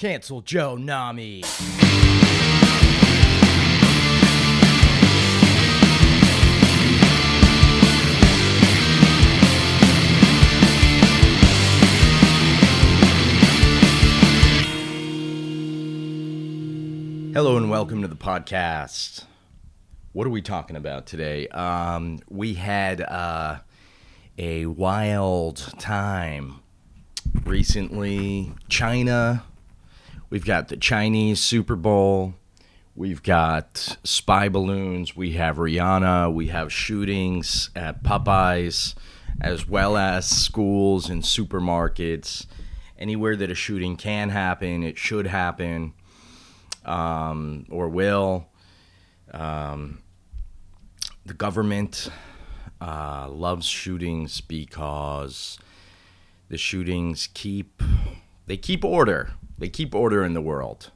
Cancel Joe Nami. Hello and welcome to the podcast. What are we talking about today? We had a wild time recently. China. We've got the Chinese Super Bowl. We've got spy balloons. We have Rihanna. We have shootings at Popeyes, as well as schools and supermarkets. Anywhere that a shooting can happen, it should happen. Or will. The government loves shootings because the shootings keep order. They keep order in the world.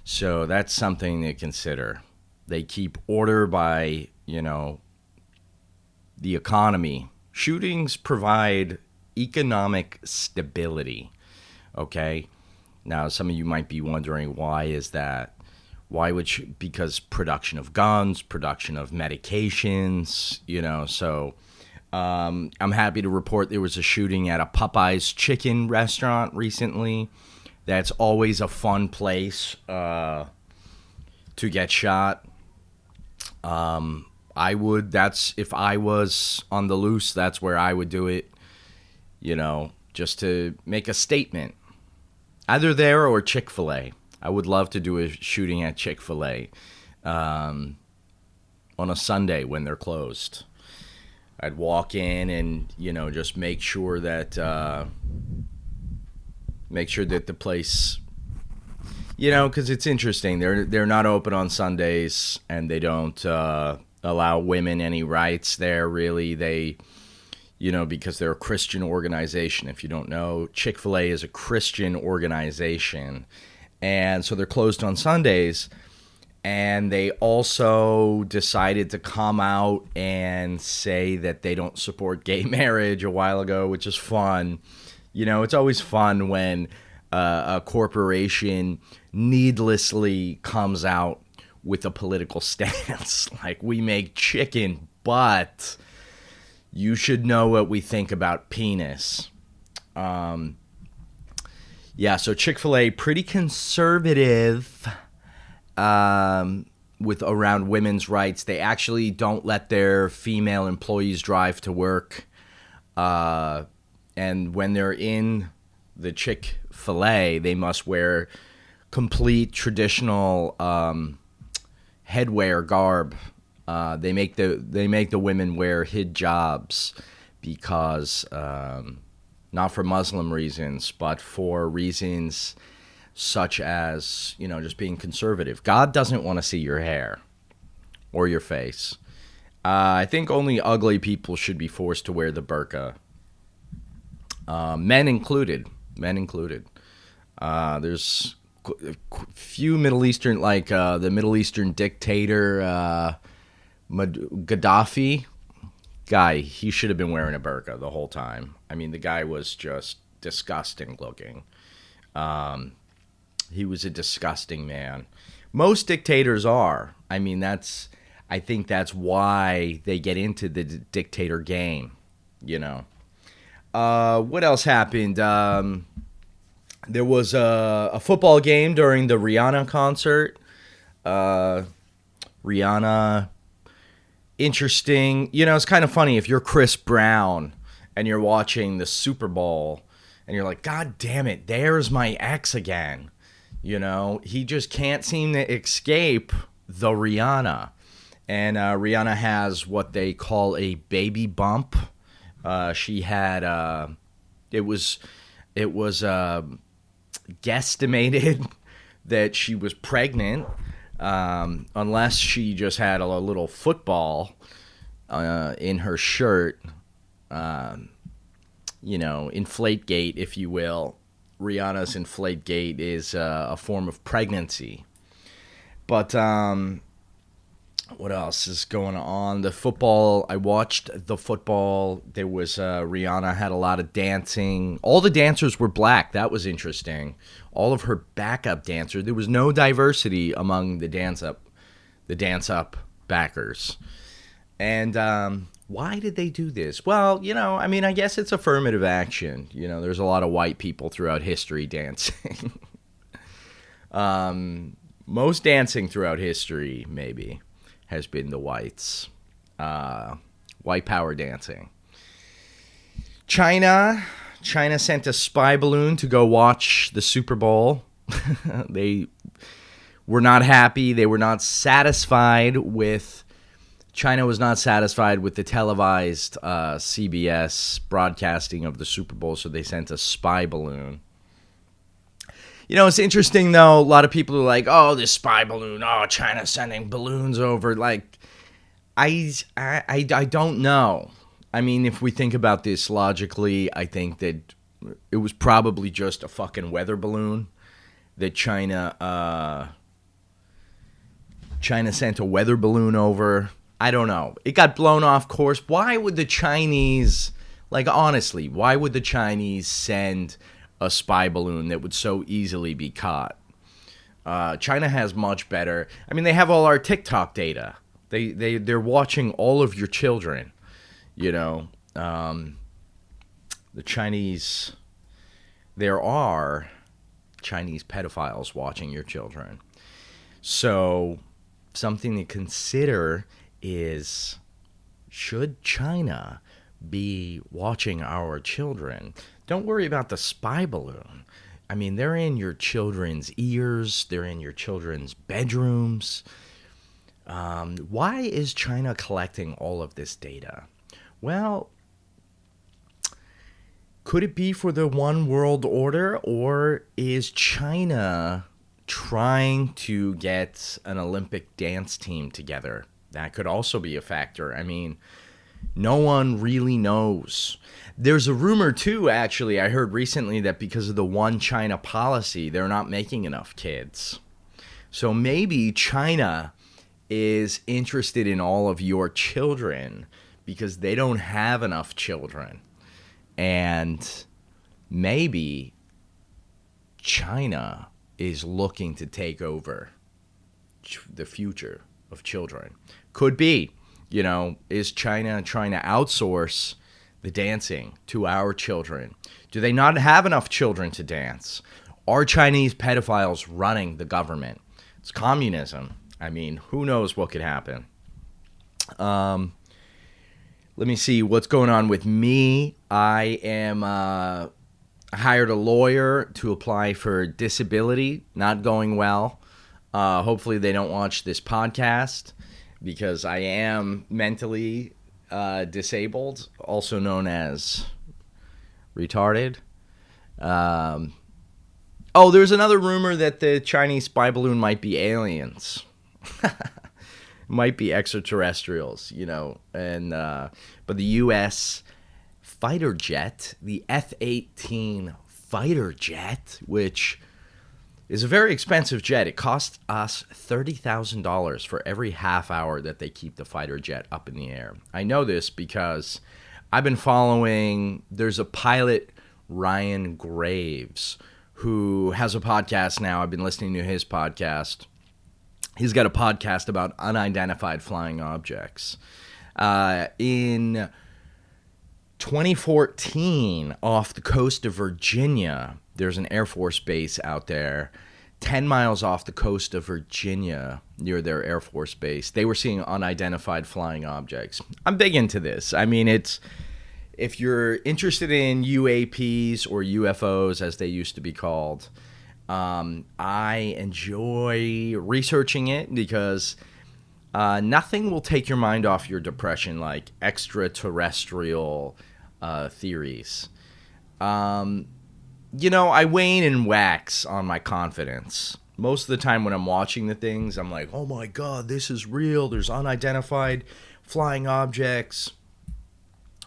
So that's something to consider. They keep order by, the economy. Shootings provide economic stability. Okay? Now, some of you might be wondering, why is that? Because production of guns, production of medications, so I'm happy to report there was a shooting at a Popeyes chicken restaurant recently. That's always a fun place to get shot. If I was on the loose, that's where I would do it, just to make a statement. Either there or Chick-fil-A. I would love to do a shooting at Chick-fil-A on a Sunday when they're closed. I'd walk in and, just make sure that the place, because it's interesting. They're not open on Sundays, and they don't allow women any rights there, really. They... because they're a Christian organization. If you don't know, Chick-fil-A is a Christian organization. And so they're closed on Sundays. And they also decided to come out and say that they don't support gay marriage a while ago, which is fun. It's always fun when a corporation needlessly comes out with a political stance. Like, we make chicken, but... you should know what we think about penis. So Chick-fil-A, pretty conservative with around women's rights. They actually don't let their female employees drive to work. And when they're in the Chick-fil-A, they must wear complete traditional headwear garb. They make the women wear hijabs because not for Muslim reasons, but for reasons such as just being conservative. God doesn't want to see your hair or your face. I think only ugly people should be forced to wear the burqa. Men included. There's few Middle Eastern, like the Middle Eastern dictator. Gaddafi guy, he should have been wearing a burqa the whole time. I mean, the guy was just disgusting looking. He was a disgusting man. Most dictators are. I think that's why they get into the dictator game, What else happened? There was a football game during the Rihanna concert. Rihanna... interesting. It's kind of funny if you're Chris Brown and you're watching the Super Bowl and you're like, God damn it, there's my ex again. He just can't seem to escape the Rihanna. And Rihanna has what they call a baby bump. She had, it was guesstimated that she was pregnant. Unless she just had a little football in her shirt, Inflategate, if you will. Rihanna's Inflategate is a form of pregnancy. But What else is going on? The football. I watched the football. There was Rihanna had a lot of dancing. All the dancers were black. That was interesting. All of her backup dancers. There was no diversity among the dance up backers. And why did they do this? Well, I mean, I guess it's affirmative action. There's a lot of white people throughout history dancing. Most dancing throughout history, maybe, has been the whites. White power dancing. China sent a spy balloon to go watch the Super Bowl. They were not happy. They were not satisfied with... China was not satisfied with the televised CBS broadcasting of the Super Bowl, so they sent a spy balloon. It's interesting, though. A lot of people are like, oh, this spy balloon. Oh, China's sending balloons over. Like, I don't know. I mean, if we think about this logically, I think that it was probably just a fucking weather balloon that China sent a weather balloon over. I don't know. It got blown off course. Why would the Chinese, honestly, why would the Chinese send a spy balloon that would so easily be caught? China has much better. I mean, they have all our TikTok data. They're watching all of your children. The Chinese. There are Chinese pedophiles watching your children. So something to consider is, should China be watching our children? Don't worry about the spy balloon. I mean, they're in your children's ears. They're in your children's bedrooms. Why is China collecting all of this data? Well, could it be for the one world order, or is China trying to get an Olympic dance team together? That could also be a factor. I mean, no one really knows. There's a rumor, too, actually, I heard recently that because of the one China policy, they're not making enough kids. So maybe China is interested in all of your children because they don't have enough children. And maybe China is looking to take over the future of children. Could be. Is China trying to outsource the dancing to our children? Do they not have enough children to dance? Are Chinese pedophiles running the government? It's communism. I mean, who knows what could happen? Let me see what's going on with me. I am hired a lawyer to apply for disability. Not going well. Hopefully they don't watch this podcast because I am mentally disabled, also known as retarded. There's another rumor that the Chinese spy balloon might be aliens. Might be extraterrestrials, but the U.S. fighter jet, the F-18 fighter jet, which is a very expensive jet. It costs us $30,000 for every half hour that they keep the fighter jet up in the air. I know this because I've been following, there's a pilot, Ryan Graves, who has a podcast now. I've been listening to his podcast. He's got a podcast about unidentified flying objects. In 2014, off the coast of Virginia, there's an Air Force base out there, 10 miles off the coast of Virginia, near their Air Force base. They were seeing unidentified flying objects. I'm big into this. I mean, if you're interested in UAPs or UFOs, as they used to be called, I enjoy researching it because nothing will take your mind off your depression like extraterrestrial theories. I wane and wax on my confidence. Most of the time when I'm watching the things, I'm like, oh my God, this is real. There's unidentified flying objects.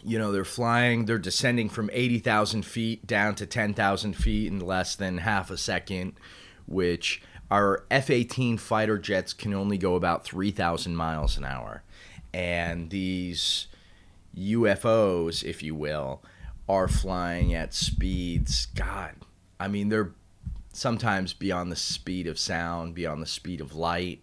They're descending from 80,000 feet down to 10,000 feet in less than half a second, which our F-18 fighter jets can only go about 3,000 miles an hour. And these UFOs, if you will, are flying at speeds, God, I mean, they're sometimes beyond the speed of sound, beyond the speed of light.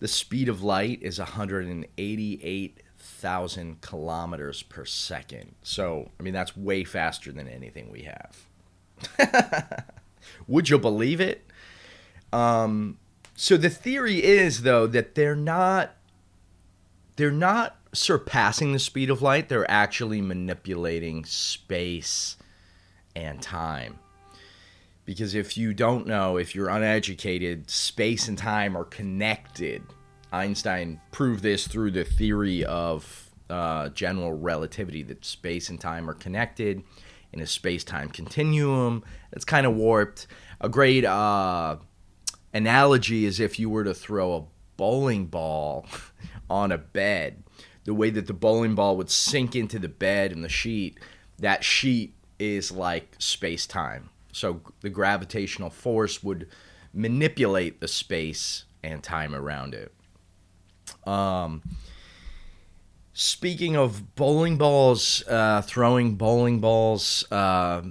The speed of light is 188,000 kilometers per second. So, I mean, that's way faster than anything we have. Would you believe it? So the theory is, though, that they're not surpassing the speed of light. They're actually manipulating space and time. Because if you don't know, if you're uneducated, space and time are connected. Einstein proved this through the theory of general relativity, that space and time are connected in a space-time continuum. It's kind of warped. A great analogy is if you were to throw a bowling ball on a bed. The way that the bowling ball would sink into the bed and the sheet, that sheet is like space-time. So the gravitational force would manipulate the space and time around it. Speaking of bowling balls, throwing bowling balls, I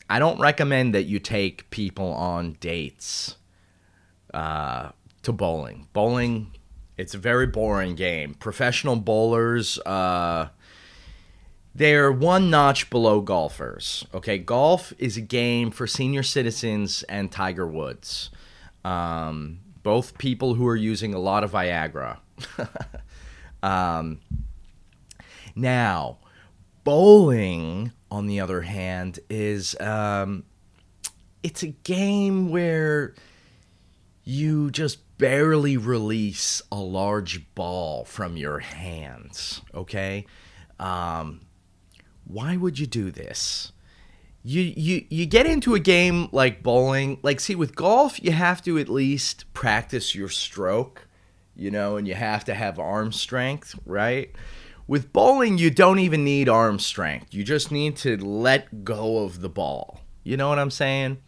don't recommend that you take people on dates to bowling. Bowling, it's a very boring game. Professional bowlers, they're one notch below golfers. Okay, golf is a game for senior citizens and Tiger Woods. Both people who are using a lot of Viagra. Now, bowling, on the other hand, is it's a game where you just barely release a large ball from your hands. Okay. Why would you do this? You get into a game like bowling. Like, see, with golf, you have to at least practice your stroke, and you have to have arm strength, right? With bowling, you don't even need arm strength. You just need to let go of the ball. You know what I'm saying?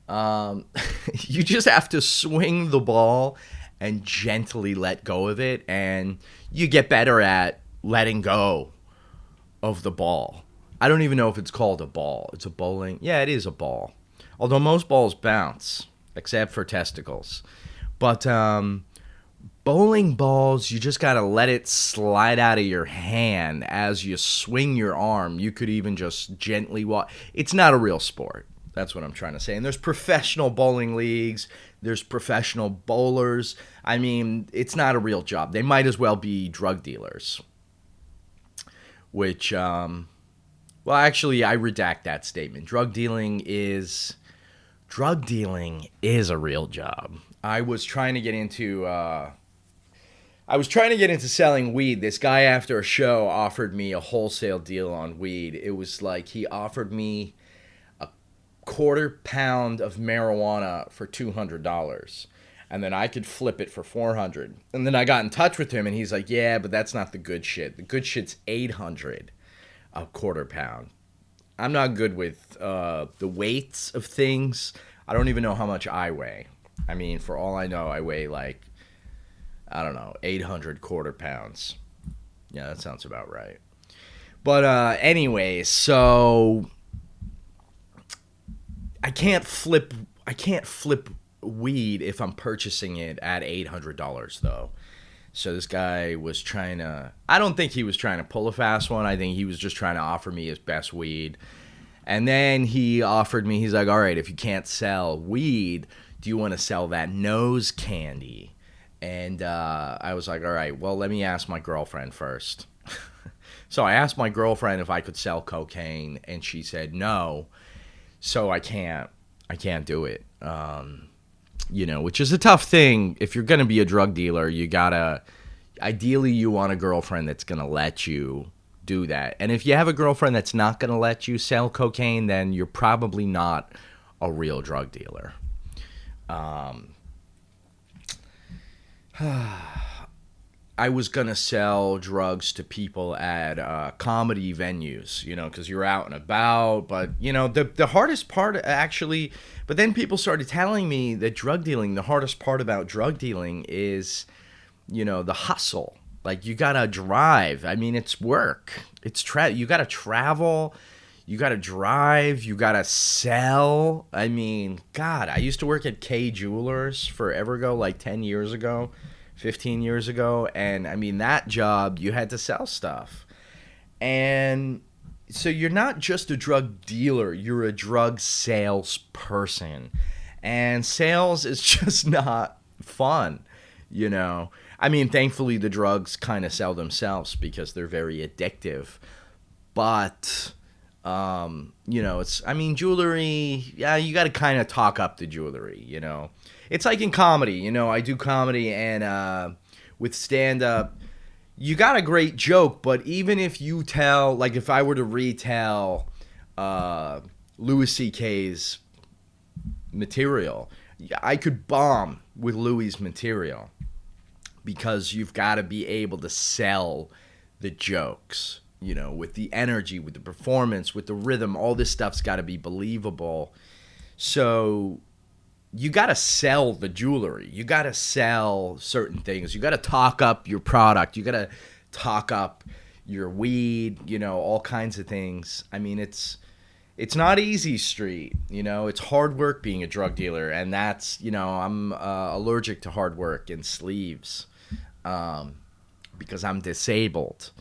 You just have to swing the ball and gently let go of it, and you get better at letting go of the ball. I don't even know if it's called a ball. It's a bowling. Yeah, it is a ball. Although most balls bounce, except for testicles. But bowling balls, you just got to let it slide out of your hand as you swing your arm. You could even just gently walk. It's not a real sport. That's what I'm trying to say. And there's professional bowling leagues. There's professional bowlers. I mean, it's not a real job. They might as well be drug dealers. Which, well, actually, I redact that statement. Drug dealing is a real job. I was trying to get into selling weed. This guy after a show offered me a wholesale deal on weed. It was like he offered me a quarter pound of marijuana for $200. And then I could flip it for $400. And then I got in touch with him, and he's like, yeah, but that's not the good shit. The good shit's $800 a quarter pound. I'm not good with the weights of things. I don't even know how much I weigh. I mean, for all I know, I weigh like, I don't know, 800 quarter pounds. Yeah, that sounds about right. But anyways, so I can't flip weed if I'm purchasing it at $800 though. So this guy was trying to, I don't think he was trying to pull a fast one. I think he was just trying to offer me his best weed. And then he offered me, he's like, all right, if you can't sell weed, do you want to sell that nose candy? And I was like, all right, well, let me ask my girlfriend first. So I asked my girlfriend if I could sell cocaine, and she said no. So I can't do it. Which is a tough thing. If you're going to be a drug dealer, ideally you want a girlfriend that's going to let you do that. And if you have a girlfriend that's not going to let you sell cocaine, then you're probably not a real drug dealer. I was gonna sell drugs to people at comedy venues, because you're out and about. But the hardest part actually, but then people started telling me that the hardest part about drug dealing is, the hustle. Like you gotta drive. I mean, it's work. You gotta travel. You gotta drive. You gotta sell. I mean, God, I used to work at K Jewelers forever ago, like 10 years ago. 15 years ago, and I mean that job you had to sell stuff. And so you're not just a drug dealer, you're a drug salesperson. And sales is just not fun, I mean, thankfully the drugs kind of sell themselves because they're very addictive. But I mean, jewelry, yeah, you got to kind of talk up the jewelry. It's like in comedy, I do comedy, and with stand-up, you got a great joke, but even if you tell, like if I were to retell Louis C.K.'s material, I could bomb with Louis' material because you've got to be able to sell the jokes, with the energy, with the performance, with the rhythm. All this stuff's got to be believable. So you got to sell the jewelry. You got to sell certain things. You got to talk up your product. You got to talk up your weed, all kinds of things. I mean, it's not easy street, it's hard work being a drug dealer. And that's, I'm allergic to hard work and sleeves because I'm disabled.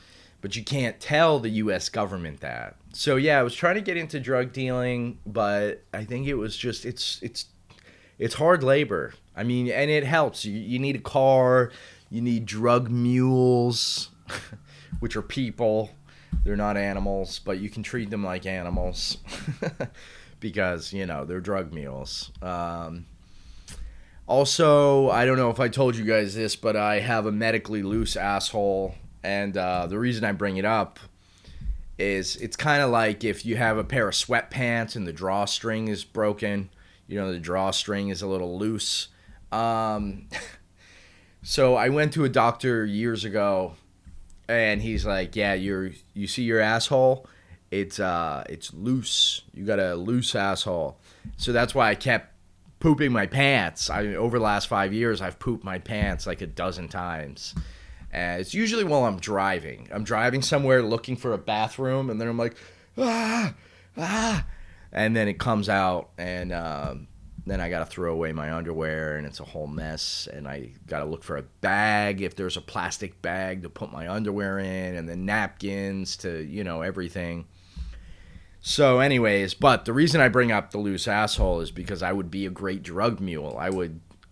But you can't tell the U.S. government that. So, yeah, I was trying to get into drug dealing, but I think it was just, it's hard labor. I mean, and it helps. You need a car. You need drug mules, which are people. They're not animals, but you can treat them like animals because, they're drug mules. Also, I don't know if I told you guys this, but I have a medically loose asshole. And the reason I bring it up is it's kind of like if you have a pair of sweatpants and the drawstring is broken. The drawstring is a little loose. So I went to a doctor years ago, and he's like, "Yeah, you see your asshole? It's loose. You got a loose asshole." So that's why I kept pooping my pants. Over the last 5 years, I've pooped my pants like a dozen times. And it's usually while I'm driving. I'm driving somewhere looking for a bathroom, and then I'm like, and then it comes out, and then I got to throw away my underwear, and it's a whole mess, and I got to look for a bag, if there's a plastic bag to put my underwear in, and then napkins to, everything. So anyways, but the reason I bring up the loose asshole is because I would be a great drug mule.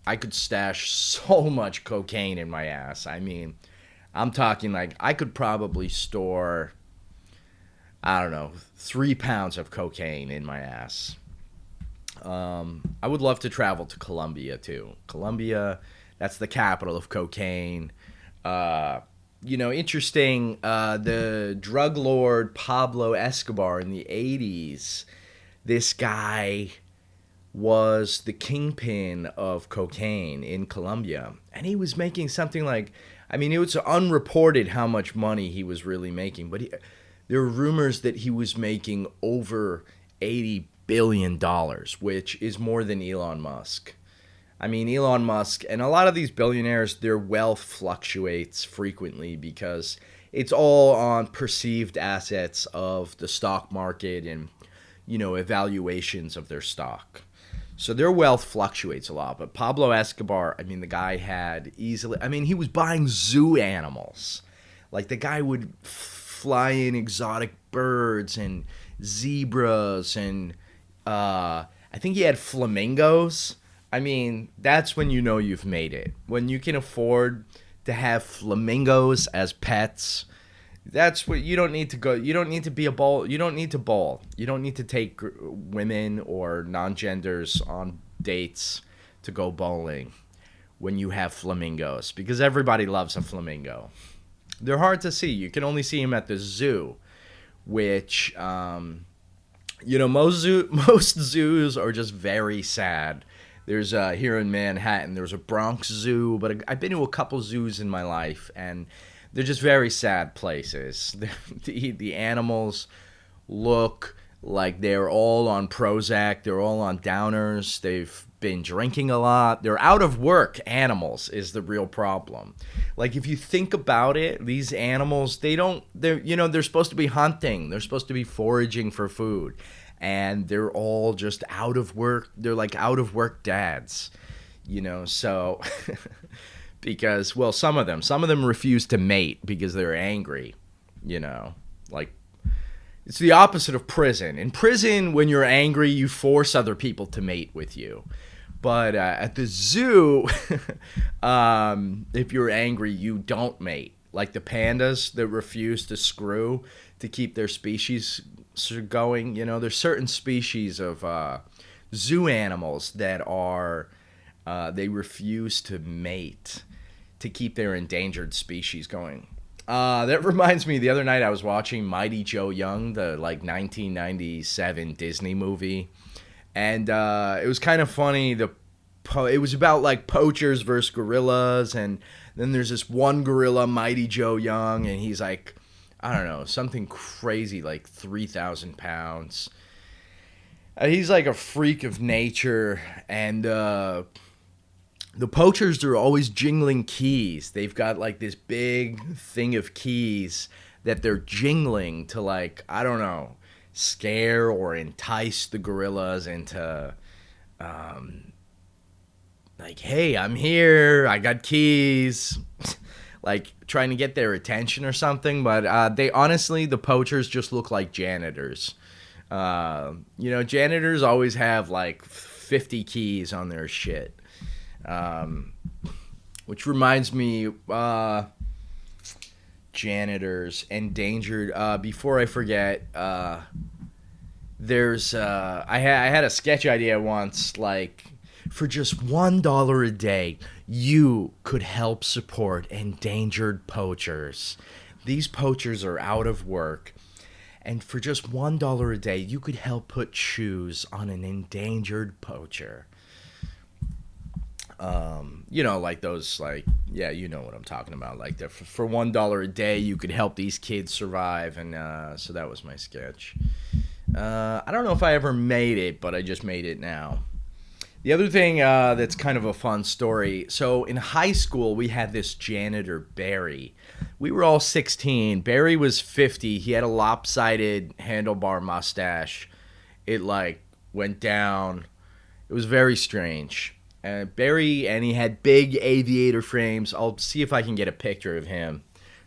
I could stash so much cocaine in my ass. I mean, I'm talking like I could probably store, I don't know, 3 pounds of cocaine in my ass. I would love to travel to Colombia too. Colombia, that's the capital of cocaine. Interesting, the drug lord Pablo Escobar in the 80s, this guy was the kingpin of cocaine in Colombia. And he was making something like, I mean, it was unreported how much money he was really making, but there were rumors that he was making over $80 billion, which is more than Elon Musk. I mean, Elon Musk and a lot of these billionaires, their wealth fluctuates frequently because it's all on perceived assets of the stock market and, evaluations of their stock. So their wealth fluctuates a lot. But Pablo Escobar, I mean, the guy had easily, I mean, he was buying zoo animals. Like the guy would fly in exotic birds and zebras and I think he had flamingos. I mean, that's when you know you've made it. When you can afford to have flamingos as pets, that's what you don't need to go. You don't need to be a bowl. You don't need to bowl. You don't need to take women or non-genders on dates to go bowling when you have flamingos, because everybody loves a flamingo. They're hard to see. You can only see them at the zoo, which, most zoos are just very sad. There's here in Manhattan, there's a Bronx Zoo, but I've been to a couple zoos in my life, and they're just very sad places. The animals look like they're all on Prozac, they're all on downers, they've been drinking a lot. They're out of work animals is the real problem. Like if you think about it, these animals, they're supposed to be hunting. They're supposed to be foraging for food. And they're all just out of work. They're like out of work dads, so because, well, some of them refuse to mate because they're angry, like it's the opposite of prison. In prison, when you're angry, you force other people to mate with you. But at the zoo, if you're angry, you don't mate. Like the pandas that refuse to screw to keep their species going. There's certain species of zoo animals that they refuse to mate to keep their endangered species going. That reminds me, the other night I was watching Mighty Joe Young, the 1997 Disney movie. And it was kind of funny. It was about like poachers versus gorillas, and then there's this one gorilla, Mighty Joe Young, and he's like, I don't know, something crazy, like 3,000 pounds. He's like a freak of nature, and the poachers are always jingling keys. They've got like this big thing of keys that they're jingling to, like, I don't know, scare or entice the gorillas into like, hey, I'm here, I got keys, like trying to get their attention or something. But the poachers just look like janitors. Janitors always have like 50 keys on their shit. Which reminds me, janitors, endangered. Before I forget, I had a sketch idea once, like, for just $1 a day, you could help support endangered poachers. These poachers are out of work, and for just $1 a day, you could help put shoes on an endangered poacher. Like those, like, yeah, you know what I'm talking about. Like, for $1 a day, you could help these kids survive, and so that was my sketch. I don't know if I ever made it, but I just made it now. The other thing that's kind of a fun story. So in high school, we had this janitor, Barry. We were all 16. Barry was 50. He had a lopsided handlebar mustache. It, like, went down. It was very strange. Barry, and he had big aviator frames. I'll see if I can get a picture of him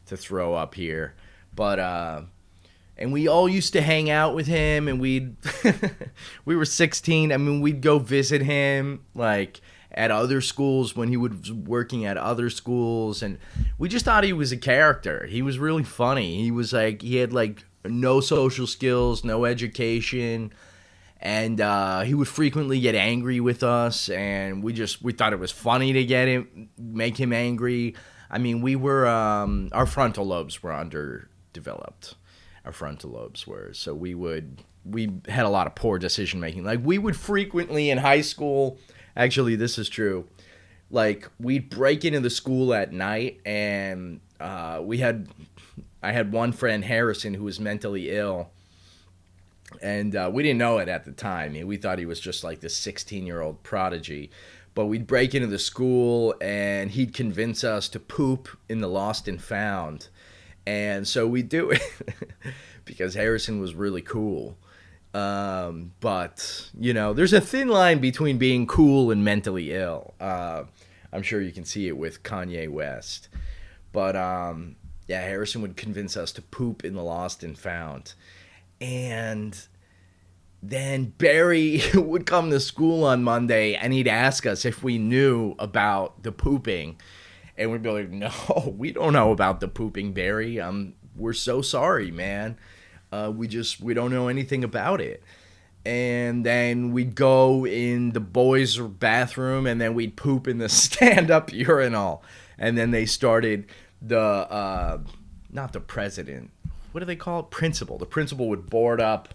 to throw up here. But, and we all used to hang out with him, and we were 16. I mean, we'd go visit him, like, at other schools when he was working at other schools, and we just thought he was a character. He was really funny. He was like, he had like no social skills, no education, and he would frequently get angry with us, and we thought it was funny to make him angry. I mean, our frontal lobes were underdeveloped. Our frontal lobes were, so we had a lot of poor decision making. Like, we would frequently in high school, actually this is true, like, we'd break into the school at night, and I had one friend, Harrison, who was mentally ill, and we didn't know it at the time. We thought he was just like this 16-year-old prodigy. But we'd break into the school, and he'd convince us to poop in the lost and found. And so we'd do it because Harrison was really cool. But, there's a thin line between being cool and mentally ill. I'm sure you can see it with Kanye West. But, yeah, Harrison would convince us to poop in the lost and found. And then Barry would come to school on Monday, and he'd ask us if we knew about the pooping. And we'd be like, no, we don't know about the pooping, Barry. We're so sorry, man. We don't know anything about it. And then we'd go in the boys' bathroom, and then we'd poop in the stand-up urinal. And then they started not the president. What do they call it? Principal. The principal would board up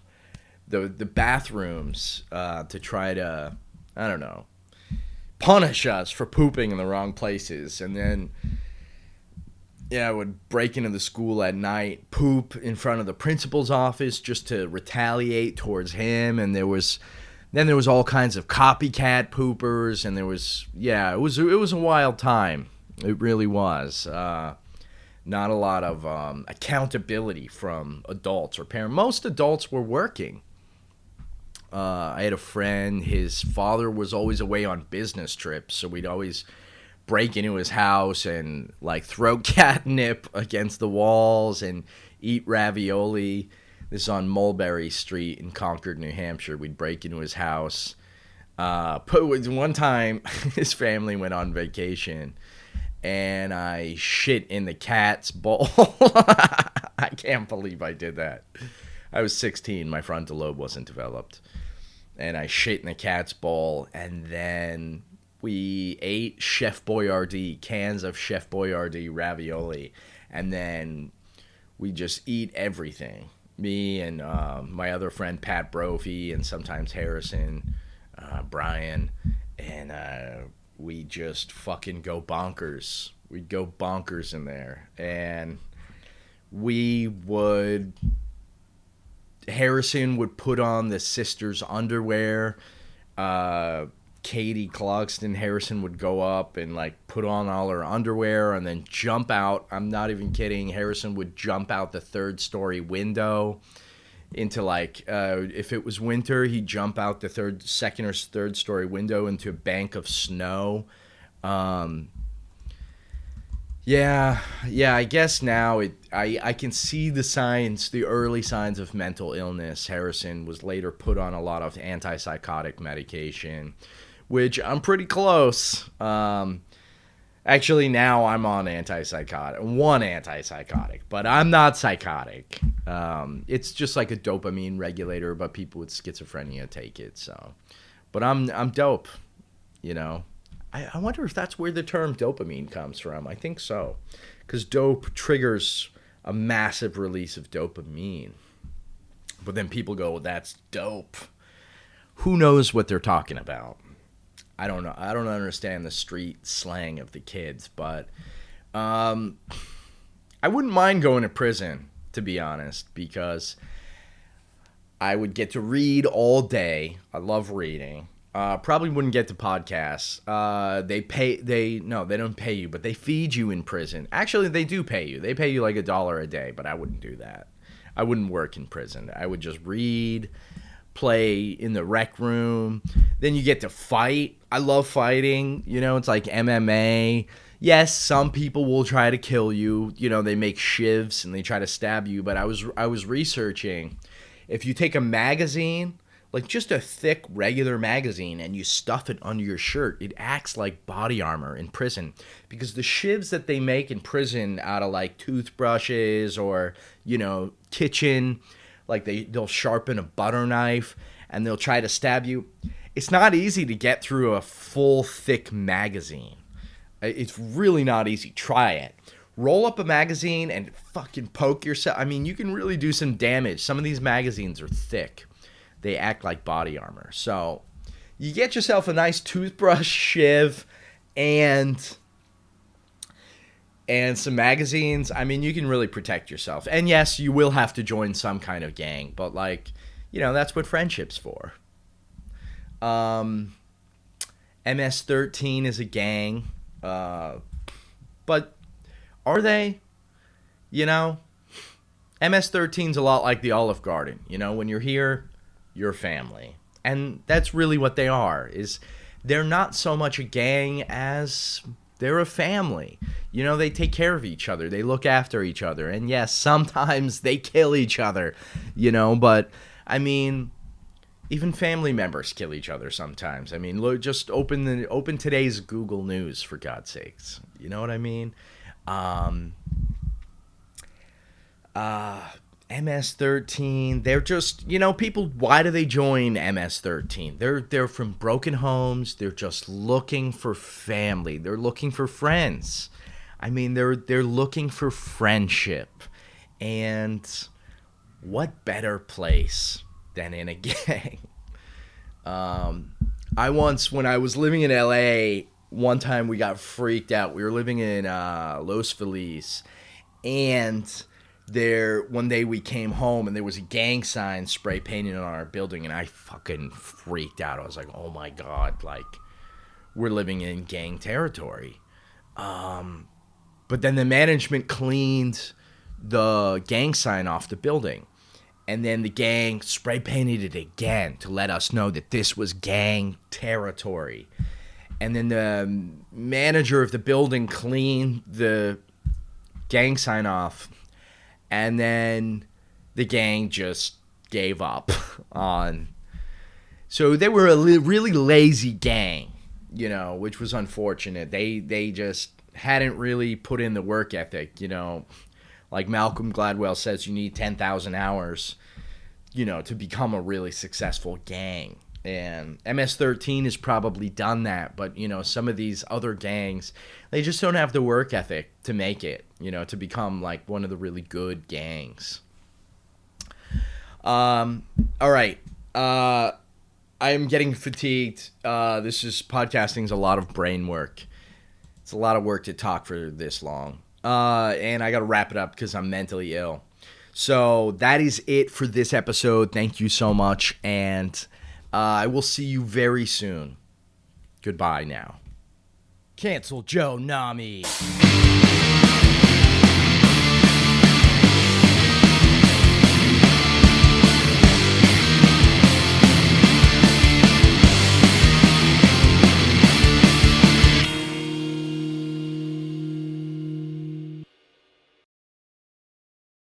the bathrooms to try to, I don't know, punish us for pooping in the wrong places. And then, yeah, I would break into the school at night, poop in front of the principal's office just to retaliate towards him. And there was all kinds of copycat poopers, and it was a wild time. It really was. Not a lot of accountability from adults or parents. Most adults were working. I had a friend, his father was always away on business trips, so we'd always break into his house and like throw catnip against the walls and eat ravioli. This is on Mulberry Street in Concord, New Hampshire. We'd break into his house. One time, his family went on vacation, and I shit in the cat's bowl. I can't believe I did that. I was 16. My frontal lobe wasn't developed. And I shit in the cat's bowl, and then we ate Chef Boyardee, cans of Chef Boyardee ravioli, and then we just eat everything. Me and my other friend Pat Brophy, and sometimes Harrison, Brian, and we just fucking go bonkers. We'd go bonkers in there, and Harrison would put on the sisters' underwear. Katie Clogston, Harrison would go up and like put on all her underwear and then jump out. I'm not even kidding. Harrison would jump out the third-story window into like, if it was winter, he'd jump out the second or third-story window into a bank of snow. Yeah, I guess now I can see the early signs of mental illness. Harrison was later put on a lot of antipsychotic medication, which I'm pretty close. Actually, now I'm on one antipsychotic, but I'm not psychotic. It's just like a dopamine regulator, but people with schizophrenia take it. So, but I'm dope, you know. I wonder if that's where the term dopamine comes from. I think so, because dope triggers a massive release of dopamine. But then people go, that's dope. Who knows what they're talking about? I don't know. I don't understand the street slang of the kids, but I wouldn't mind going to prison, to be honest, because I would get to read all day. I love reading. Probably wouldn't get to podcasts. They don't pay you, but they feed you in prison. Actually, they do pay you. They pay you like $1 a day, but I wouldn't do that. I wouldn't work in prison. I would just read, play in the rec room. Then you get to fight. I love fighting. You know, it's like MMA. Yes, some people will try to kill you. You know, they make shivs and they try to stab you. But I was researching. If you take a magazine, like just a thick regular magazine, and you stuff it under your shirt, it acts like body armor in prison, because the shivs that they make in prison out of like toothbrushes or, you know, kitchen, like they'll sharpen a butter knife and they'll try to stab you. It's not easy to get through a full thick magazine. It's really not easy. Try it. Roll up a magazine and fucking poke yourself. I mean, you can really do some damage. Some of these magazines are thick. They act like body armor. So you get yourself a nice toothbrush, shiv, and some magazines. I mean, you can really protect yourself. And yes, you will have to join some kind of gang, but like, you know, that's what friendship's for. MS-13 is a gang. But are they? You know, MS-13's a lot like the Olive Garden. You know, when you're here, your family. And that's really what they are, is they're not so much a gang as they're a family. You know, they take care of each other. They look after each other. And yes, sometimes they kill each other, you know, but I mean, even family members kill each other sometimes. I mean, look, just open today's Google News, for God's sakes. You know what I mean? MS-13, they're just, you know, people, why do they join MS-13? They're from broken homes. They're just looking for family. They're looking for friends. I mean, they're looking for friendship. And what better place than in a gang? when I was living in LA, one time we got freaked out. We were living in Los Feliz, and one day we came home and there was a gang sign spray painted on our building, and I fucking freaked out. I was like, oh my God, like, we're living in gang territory. But then the management cleaned the gang sign off the building. And then the gang spray painted it again to let us know that this was gang territory. And then the manager of the building cleaned the gang sign off. And then the gang just gave up on. So they were a really lazy gang, you know, which was unfortunate. They just hadn't really put in the work ethic, you know. Like Malcolm Gladwell says, you need 10,000 hours, you know, to become a really successful gang. And MS-13 has probably done that, but, you know, some of these other gangs, they just don't have the work ethic to make it, you know, to become like one of the really good gangs. All right. I am getting fatigued. Podcasting's a lot of brain work. It's a lot of work to talk for this long. And I got to wrap it up because I'm mentally ill. So that is it for this episode. Thank you so much. And I will see you very soon. Goodbye now. Cancel Joe Nami.